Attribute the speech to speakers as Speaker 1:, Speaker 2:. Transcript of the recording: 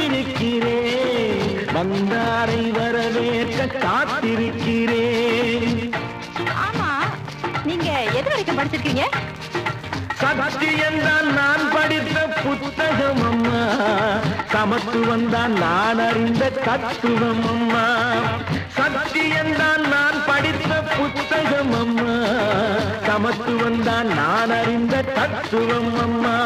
Speaker 1: இருக்கிறேன், வந்தாரை வரவேற்க காத்திருக்கிறேன்.
Speaker 2: ஆமா, நீங்க எது வரைக்கும் படிச்சிருக்கீங்க?
Speaker 1: சத்தியந்தான் நான் படித்த புத்தகம் அம்மா, சமத்துவம் தான் நான் அறிந்த தத்துவம் அம்மா. சத்தியந்தான் நான் படித்த புத்தகம் அம்மா, சமத்துவம் தான் நான் அறிந்த தத்துவம் அம்மா.